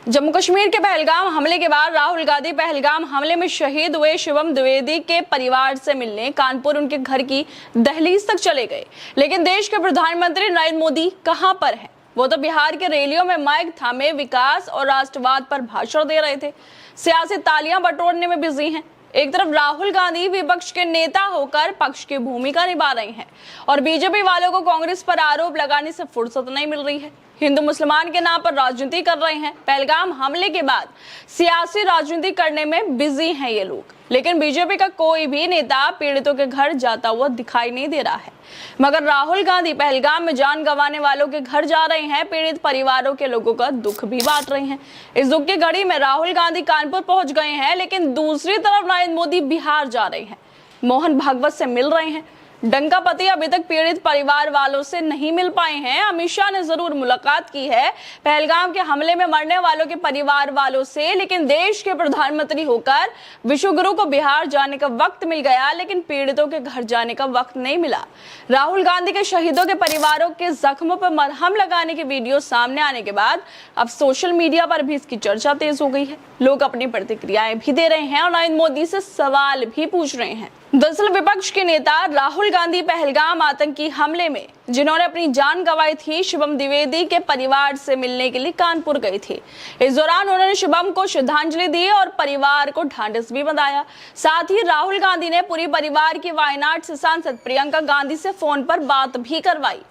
जम्मू कश्मीर के पहलगाम हमले के बाद राहुल गांधी पहलगाम हमले में शहीद हुए शिवम द्विवेदी के परिवार से मिलने कानपुर उनके घर की दहलीज तक चले गए। लेकिन देश के प्रधानमंत्री नरेंद्र मोदी कहां पर हैं? वो तो बिहार के रैलियों में माइक थामे विकास और राष्ट्रवाद पर भाषण दे रहे थे, सियासी तालियां बटोरने में बिजी हैं। एक तरफ राहुल गांधी विपक्ष के नेता होकर पक्ष की भूमिका निभा रहे हैं और बीजेपी वालों को कांग्रेस पर आरोप लगाने से फुर्सत नहीं मिल रही है। हिंदू मुसलमान के नाम पर राजनीति कर रहे हैं। पहलगाम हमले के बाद सियासी राजनीति करने में बिजी हैं ये लोग, लेकिन बीजेपी का कोई भी नेता पीड़ितों के घर जाता हुआ दिखाई नहीं दे रहा है। मगर राहुल गांधी पहलगाम में जान गंवाने वालों के घर जा रहे हैं, पीड़ित परिवारों के लोगों का दुख भी बांट रहे हैं। इस दुख की घड़ी में राहुल गांधी कानपुर पहुंच गए हैं, लेकिन दूसरी तरफ नरेंद्र मोदी बिहार जा रहे हैं, मोहन भागवत से मिल रहे हैं। डंकापति अभी तक पीड़ित परिवार वालों से नहीं मिल पाए हैं। अमित शाह ने जरूर मुलाकात की है पहलगाम के हमले में मरने वालों के परिवार वालों से, लेकिन देश के प्रधानमंत्री होकर विश्वगुरु को बिहार जाने का वक्त मिल गया, लेकिन पीड़ितों के घर जाने का वक्त नहीं मिला। राहुल गांधी के शहीदों के परिवारों के जख्मों पर मरहम लगाने के वीडियो सामने आने के बाद अब सोशल मीडिया पर भी इसकी चर्चा तेज हो गई है। लोग अपनी प्रतिक्रियाएं भी दे रहे हैं और नरेंद्र मोदी से सवाल भी पूछ रहे हैं। दरअसल विपक्ष के नेता राहुल गांधी पहलगाम आतंकी हमले में जिन्होंने अपनी जान गंवाई थी, शिवम द्विवेदी के परिवार से मिलने के लिए कानपुर गए थे। इस दौरान उन्होंने शिवम को श्रद्धांजलि दी और परिवार को ढांढस भी बंधाया। साथ ही राहुल गांधी ने पूरी परिवार की वायनाड से सांसद प्रियंका गांधी से फोन पर बात भी करवाई।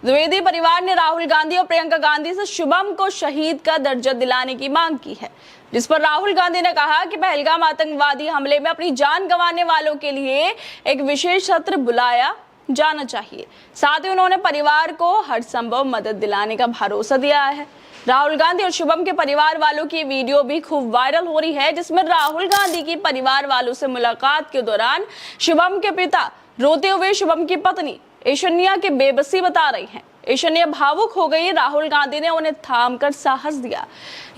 द्विवेदी परिवार ने राहुल गांधी और प्रियंका गांधी से शुभम को शहीद का दर्जा दिलाने की मांग की है, जिस पर राहुल गांधी ने कहा कि पहलगाम आतंकवादी हमले में अपनी जान गंवाने वालों के लिए एक विशेष सत्र बुलाया जाना चाहिए। साथ ही उन्होंने परिवार को हर संभव मदद दिलाने का भरोसा दिया है। राहुल गांधी और शुभम के परिवार वालों की वीडियो भी खूब वायरल हो रही है, जिसमें राहुल गांधी की परिवार वालों से मुलाकात के दौरान शुभम के पिता रोते हुए शुभम की पत्नी ऐश्वर्या की बेबसी बता रही हैं। ऐश्वर्या भावुक हो गई। राहुल गांधी ने उन्हें थाम कर साहस दिया,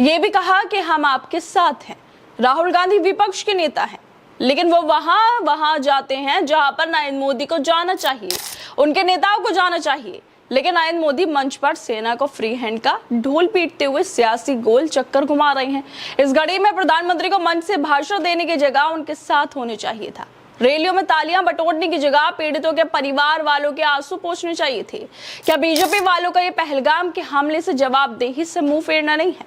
ये भी कहा कि हम आपके साथ हैं। राहुल गांधी विपक्ष के नेता हैं, लेकिन वो वहां जाते हैं जहां पर नरेंद्र मोदी को जाना चाहिए, उनके नेताओं को जाना चाहिए। लेकिन नरेंद्र मोदी मंच पर सेना को फ्री हैंड का ढोल पीटते हुए सियासी गोल चक्कर घुमा रहे हैं। इस घड़ी में प्रधानमंत्री को मंच से भाषण देने की जगह उनके साथ होने चाहिए था। रैलियों में तालियां बटोरने की जगह पीड़ितों के परिवार वालों के आंसू पोंछने चाहिए थे। क्या बीजेपी वालों का ये पहलगाम के हमले से जवाबदेही से मुंह फेरना नहीं है?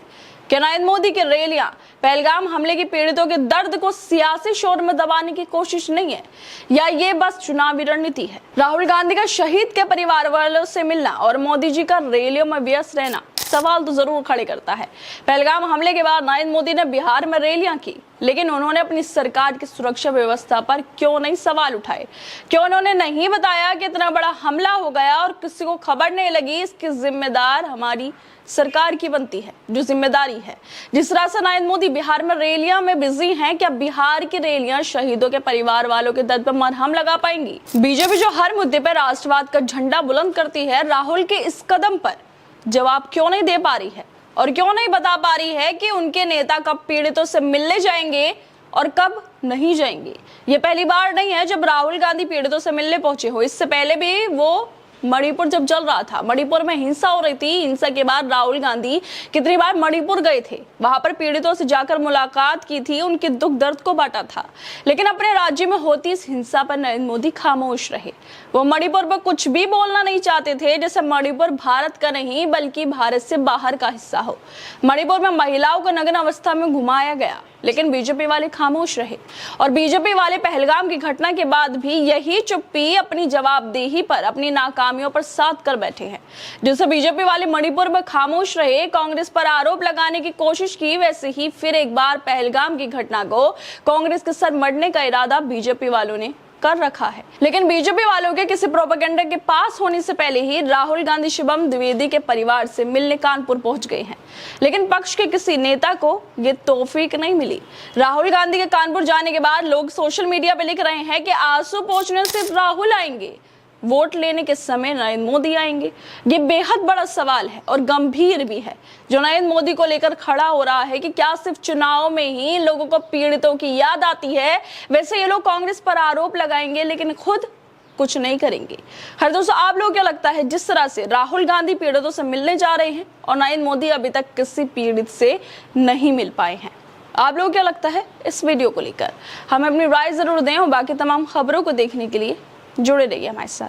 क्या नरेंद्र मोदी की रैलियां पहलगाम हमले के पीड़ितों के दर्द को सियासी शोर में दबाने की कोशिश नहीं है, या ये बस चुनावी रणनीति है? राहुल गांधी का शहीद के परिवार वालों से मिलना और मोदी जी का रैलियों में व्यस्त रहना सवाल तो जरूर खड़े करता है। पहलगाम हमले के बाद नरेंद्र मोदी ने बिहार में रैलियां की, लेकिन उन्होंने अपनी सरकार की सुरक्षा व्यवस्था पर क्यों नहीं सवाल उठाए? क्यों उन्होंने नहीं बताया कि इतना बड़ा हमला हो गया और किसी को खबर नहीं लगी? इसकी जिम्मेदार हमारी सरकार की बनती है, जो जिम्मेदारी है। जिस तरह से नरेंद्र मोदी बिहार में रैलियां में बिजी हैं, क्या बिहार की रैलियां शहीदों के परिवार वालों के दर्द पर मरहम लगा पाएंगी? बीजेपी जो हर मुद्दे पर राष्ट्रवाद का झंडा बुलंद करती है, राहुल के इस कदम पर जवाब क्यों नहीं दे पा रही है और क्यों नहीं बता पा रही है कि उनके नेता कब पीड़ितों से मिलने जाएंगे और कब नहीं जाएंगे? ये पहली बार नहीं है जब राहुल गांधी पीड़ितों से मिलने पहुंचे हो। इससे पहले भी वो मणिपुर जब चल रहा था, मणिपुर में हिंसा हो रही थी, हिंसा के बाद राहुल गांधी कितनी बार मणिपुर गए थे, वहां पर पीड़ितों से जाकर मुलाकात की थी, उनके दुख दर्द को बांटा था। लेकिन अपने राज्य में होती इस हिंसा पर नरेंद्र मोदी खामोश रहे। वो मणिपुर पर कुछ भी बोलना नहीं चाहते थे, जैसे मणिपुर भारत का नहीं बल्कि भारत से बाहर का हिस्सा हो। मणिपुर में महिलाओं को नग्न अवस्था में घुमाया गया, लेकिन बीजेपी वाले खामोश रहे और बीजेपी वाले पहलगाम की घटना के बाद भी यही चुप्पी अपनी जवाबदेही पर, अपनी नाकामियों पर साध कर बैठे हैं। जैसे बीजेपी वाले मणिपुर में खामोश रहे, कांग्रेस पर आरोप लगाने की कोशिश की, वैसे ही फिर एक बार पहलगाम की घटना को कांग्रेस के सर मढ़ने का इरादा बीजेपी वालों ने कर रखा है। लेकिन बीजेपी वालों के किसी प्रोपेगेंडा के पास होने से पहले ही राहुल गांधी शिवम द्विवेदी के परिवार से मिलने कानपुर पहुंच गए हैं, लेकिन पक्ष के किसी नेता को ये तौफीक नहीं मिली। राहुल गांधी के कानपुर जाने के बाद लोग सोशल मीडिया पे लिख रहे हैं कि आंसू पोंछने सिर्फ राहुल आएंगे, वोट लेने के समय नरेंद्र मोदी आएंगे। ये बेहद बड़ा सवाल है और गंभीर भी है जो नरेंद्र मोदी को लेकर खड़ा हो रहा है कि क्या सिर्फ चुनाव में ही लोगों को पीड़ितों की याद आती है? वैसे ये लोग कांग्रेस पर आरोप लगाएंगे, लेकिन खुद कुछ नहीं करेंगे। हर दोस्तों, आप लोगों को क्या लगता है, जिस तरह से राहुल गांधी पीड़ितों से मिलने जा रहे हैं और नरेंद्र मोदी अभी तक किसी पीड़ित से नहीं मिल पाए हैं, आप लोगों को क्या लगता है इस वीडियो को लेकर? हमें अपनी राय जरूर दें और बाकी तमाम खबरों को देखने के लिए जुड़े रहिए हमारे साथ।